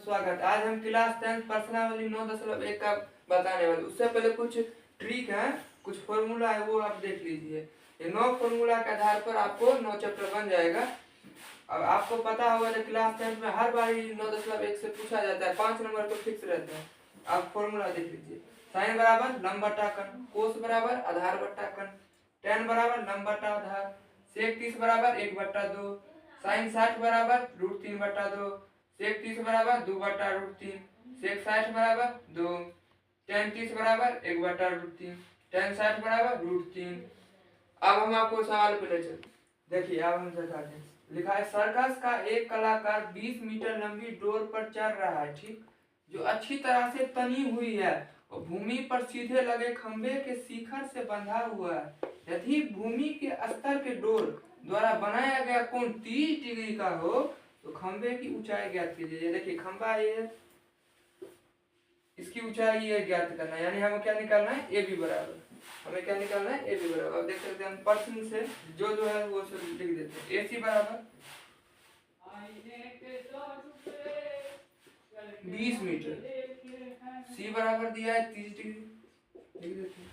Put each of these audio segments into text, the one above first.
स्वागत। आज हम क्लास 10 प्रश्नावली 9.1 का बताने वाले। उससे पहले कुछ ट्रिक है, कुछ फॉर्मूला है, वो आप देख लीजिए। ये 9 फॉर्मूला के आधार पर आपको 9 चैप्टर बन जाएगा। अब आपको पता होगा कि क्लास 10 में हर बार 9.1 से पूछा जाता है, 5 नंबर तो फिक्स रहते हैं। आप फॉर्मूला देख लीजिए। साइन बराबर लंब बटा कर्ण, कोस बराबर आधार बटा कर्ण, tan बराबर लंब बटा आधार, सेक 30 बराबर 1/2, साइन 60 बराबर √3/2, सेक 30 बराबर 2/√3, सेक 60 बराबर 2, tan 30 बराबर 1/√3, tan 60 बराबर √3। अब हम आपको सवाल पे ले चलते। देखिए अब हम बताते हैं। लिखा है सर्कस का एक कलाकार 20 मीटर लंबी डोर पर चढ़ रहा है, ठीक, जो अच्छी तरह से तनी हुई है और भूमि पर सीधे लगे खंबे के शिखर से बंधा हुआ है। यदि भूमि के स्तर के डोर द्वारा बनाया गया कोण 30 डिग्री का हो तो खंबे की ऊंचाई ज्ञात कीजिए। देखिए खंबा ये, इसकी ऊंचाई ये ज्ञात करना है, यानी हमें क्या निकालना है, ए बी बराबर। हमें क्या निकालना है, ए बी बराबर। अब देख सकते हैं हम प्रश्न से जो है वो सब लिख देते हैं। ए सी बराबर 20 मीटर, सी बराबर दिया है 30 डिग्री, लिख देते हैं।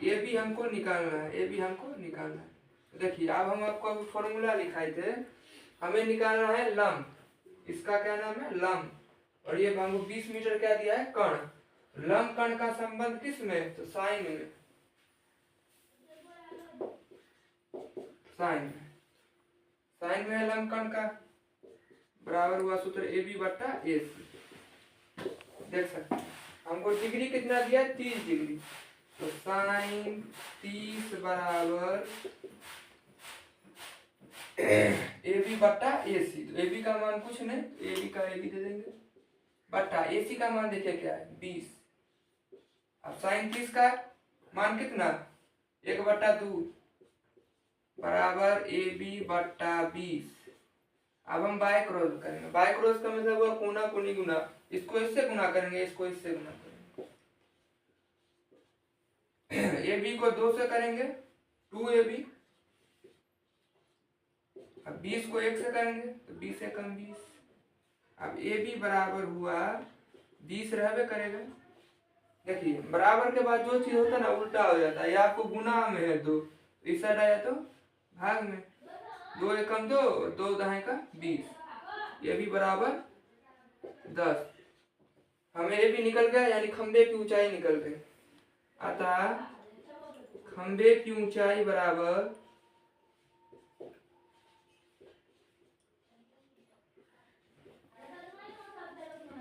ये भी हमको निकालना है, ये भी हमको निकालना है। देखिए अब हम आपको अभी फॉर्मूला लिखाए थे, हमें निकालना है लंब, इसका क्या नाम है, लंब। और ये हमको 20 मीटर क्या दिया है, कर्ण। लंब कर्ण का संबंध किस में, तो साइन में, साइन में, साइन में है लंब कर्ण का। बराबर हुआ सूत्र ए बी बट्टा ए सी। देख सकते हैं हमको डिग्री कितना दिया है, 30 डिग्री, तो साइन 30 बराबर ए बी बट्टा ए सी। तो ए बी का मान कुछ नहीं, ए बी का ए बी दे देंगे, बट्टा ए सी का मान देखिए क्या है, 20। अब साइन 30 का मान कितना, 1/2 बराबर ए बी बट्टा 20। अब हम बाय क्रॉस करेंगे। बाय क्रॉस का मतलब हुआ कोना कोनी गुना, इसको इससे गुना करेंगे, इसको इससे गुना करेंगे। ए बी को 2 से करेंगे 2ab, अब 20 को 1 से करेंगे तो 20 एकम 20। अब ए बी बराबर हुआ 20 रहबे करेगा। देखिए बराबर के बाद जो चीज होता है ना उल्टा हो जाता है, या आपको गुना में है 2, इस साइड आया तो भाग में, 2 एकम 2, 2 दहाई का 20, ये भी बराबर 10। हमें ये भी निकल गया, यानी खंबे की ऊंचाई निकल गई। अतः खंबे की ऊंचाई बराबर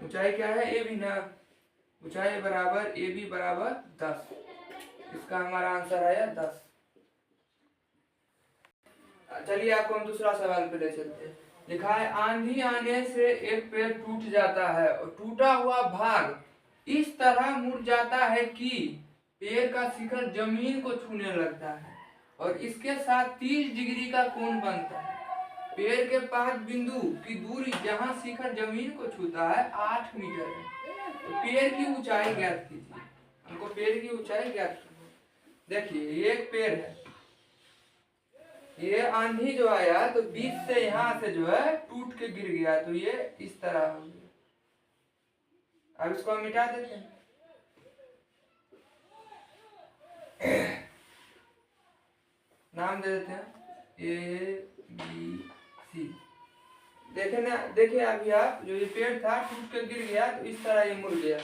ऊंचाई क्या है, ए बी ना, ऊंचाई बराबर ए बी बराबर 10। इसका हमारा आंसर आया 10। चलिए आपको हम दूसरा सवाल पे ले चलते हैं। लिखा है आंधी आने से एक पेड़ टूट जाता है और टूटा हुआ भाग इस तरह मुड़ जाता है कि पेड़ का शिखर जमीन को छूने लगता है और इसके साथ 30 डिग्री का कोण बनता है। पेड़ के पास बिंदु की दूरी जहां शिखर जमीन को छूता है 8 मीटर है। तो पेड़ की ऊंचाई ज्ञात कीजिए। हमको पेड़ की ऊंचाई ज्ञात कीजिए। देखिए ये एक पेड़ है, ये आंधी जो आया तो बीच से यहां से जो है टूट के गिर गया, तो ये इस तरह हो गया। अब इसको हम मिटा देते हैं। नाम दे देते हैं ए बी सी। देखे ना, देखिए अभी आप जो ये पेड़ था टूट के गिर गया तो इस तरह ये मुड़ गया।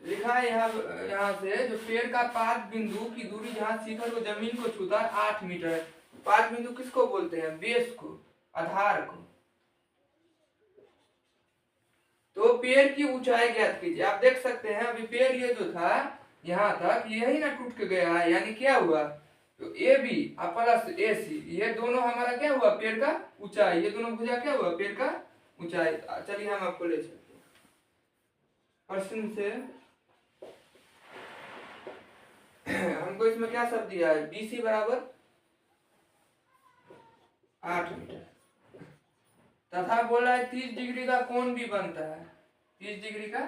लिखा है यहाँ से जो पेड़ का पाद बिंदु की दूरी जहाँ शिखर को जमीन को छूता है 8 मीटर है। पाद बिंदु किसको बोलते हैं, बेस को, आधार को। तो पेड़ की ऊंचाई ज्ञात कीजिए। आप देख सकते हैं अभी पेड़ ये जो था यहाँ तक यही ना टूट के गया है, यानी क्या हुआ, तो ए बी प्लस ए सी, ये दोनों हमारा क्या हुआ, पेड़ का ऊंचाई, ये दोनों भुजा क्या हुआ, पेड़ का ऊंचाई। चलिए हम आपको ले चलते हैं प्रश्न से। हमको इसमें क्या शब्द दिया है, बी सी बराबर 8 मीटर तथा बोला है 30 डिग्री का कोण भी बनता है, 30 डिग्री का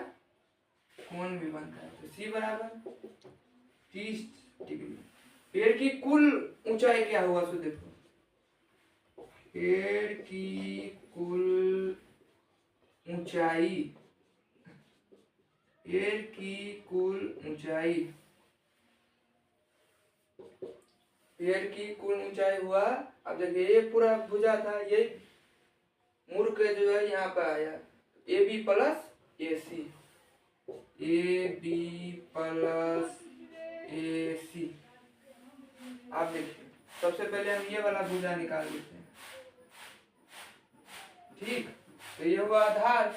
कोण भी बनता है। तो सी बराबर 30 डिग्री। पेड़ की कुल ऊंचाई क्या हुआ, सो देखो, पेड़ की कुल ऊंचाई, पेड़ की कुल ऊंचाई, पेड़ की कुल ऊंचाई हुआ। अब देखिए ये पूरा भुजा था, ये मुड़ के जो है यहाँ पे आया, A B plus A C, A B plus A C. आप देखिए सबसे पहले हम ये वाला भुजा निकाल लेते हैं, ठीक। तो ये हुआ आधार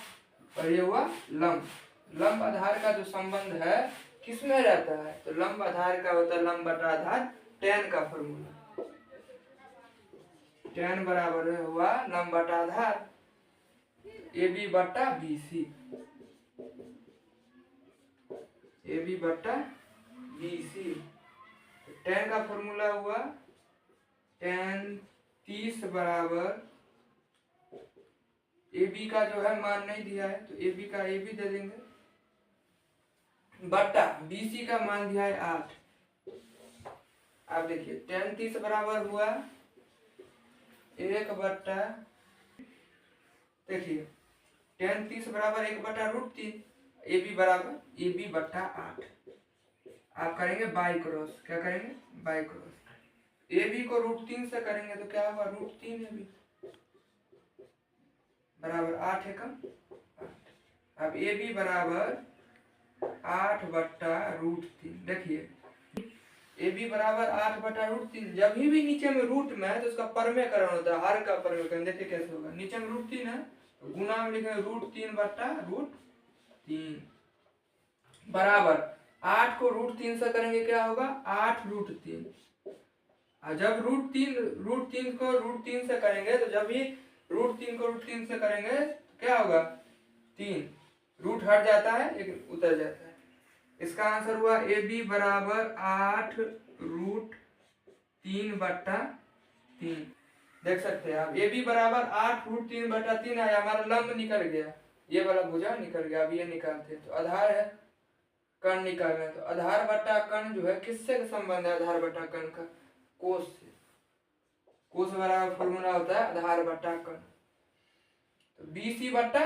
और ये हुआ लंब। लंब आधार का जो संबंध है किसमें रहता है, तो लंब आधार का होता है लंब बटा आधार, tan का फॉर्मूला, tan बराबर हुआ लंब बटा आधार ए बी बटा बी सी, ए बी बटा बी सी। tan का फॉर्मूला हुआ tan 30 बराबर, ए बी का जो है मान नहीं दिया है तो ए बी का ए बी दे देंगे, बटा बी सी का मान दिया है 8। आप देखिए tan 30 बराबर हुआ 1 बटा, देखिए tan 30 बराबर 1 बटा √3, ए बी बराबर ए बी बटा 8। आप करेंगे बाई क्रॉस, क्या करेंगे बाई क्रॉस, ए बी को √3 से करेंगे तो क्या होगा √3 ए बी बराबर 8 एकम 8। अब ए बी बराबर 8 बटा √3, देखिए ए बी बराबर 8 बटा √3, जब भी नीचे में रूट में है तो उसका परमेकरण होता है, हर का परमेकरण। देखिए कैसे होगा, नीचे में √3 है तो गुना में लिखेंगे √3 बटा √3 बराबर 8 को √3 से करेंगे क्या होगा 8 √3। और जब √3 को √3 से करेंगे तो जब भी √3 को √3 से करेंगे तो क्या होगा 3, रूट हट जाता है लेकिन उतर जाता है। इसका आंसर हुआ ए बी बराबर 8 √3 बटा 3। देख सकते हैं आप ए बी बराबर 8 √3 बटा 3 आया, हमारा लंब निकल गया, ये वाला भुजा निकल गया। अब ये निकालते हैं तो आधार है, कर्ण निकालना है तो आधार बटा कर्ण जो है किससे संबंध है, आधार बटा कर्ण का कोस से। कोस बराबर फॉर्मूला होता है आधार बटा कर्ण, तो बी सी बटा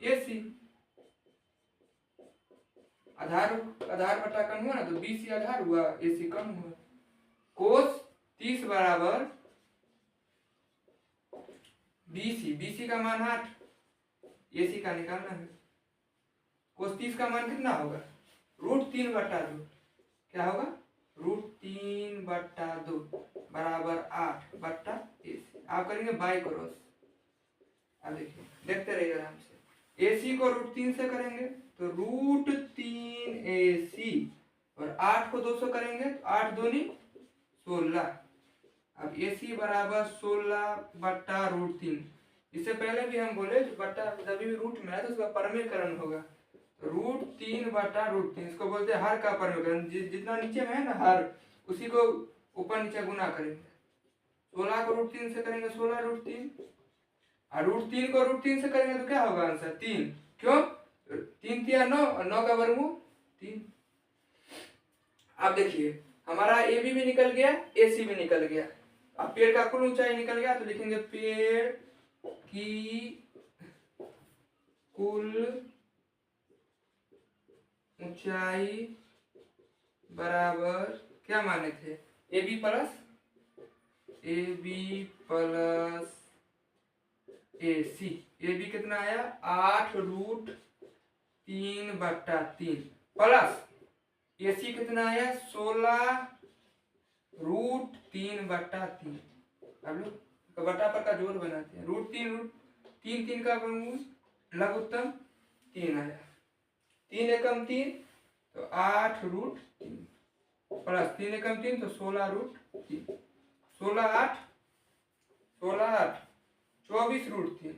ए सी, आधार बटा कर्ण हुआ ना तो बी सी आधार हुआ ए सी कर्ण हुआ। कोस 30 बराबर बी सी का मान 8, ए सी का निकालना है। कोस 30 का मान कितना होगा √3 बटा 2, क्या होगा √3 बटा 2 बराबर 8 बटा ए सी। आप करेंगे बाई क्रॉस, अब देखिए देखते रहिए आराम से। ए सी को √3 से करेंगे तो √3 ए सी, और 8 को 2 से करेंगे तो 8 दूनी 16। अब ए सी बराबर 16 बटा √3। इससे पहले भी हम बोले जो बटा जब भी रूट में है तो उसका परमेकरण होगा, √3 बटा √3 इसको बोलते हैं हर का परमेकरण। जितना नीचे में है ना हर, उसी को ऊपर नीचे गुना करेंगे। 16 को √3 से करेंगे 16 √3, और √3 को √3 से करेंगे तो क्या होगा आंसर 3। क्यों 3 3 9 और 9 का वर्गमूल 3। अब देखिए हमारा ए बी भी निकल गया, ए सी भी निकल गया। अब पेड़ का कुल ऊंचाई निकल गया तो लिखेंगे पेड़ की कुल ऊंचाई बराबर क्या माने थे A B plus A C. A B कितना आया 8 √3 बटा 3 प्लस ए सी कितना आया 16 √3 बटा 3। अब लोग बटा पर का जोड़ बनाते हैं, √3 3 का वर्गमूल लघुत्तम 3 आया, 3 एकम 3 तो 8 √3 प्लस 3 एकम 3 तो 16 √3, 16 8 24 √3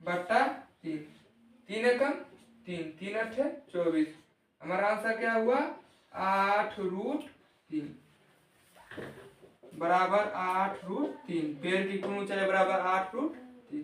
बटा 3, 3 एकम 3 3 8 24। हमारा आंसर क्या हुआ 8 √3 बराबर 8 √3। पेड़ की कुल ऊंचाई बराबर 8 √3।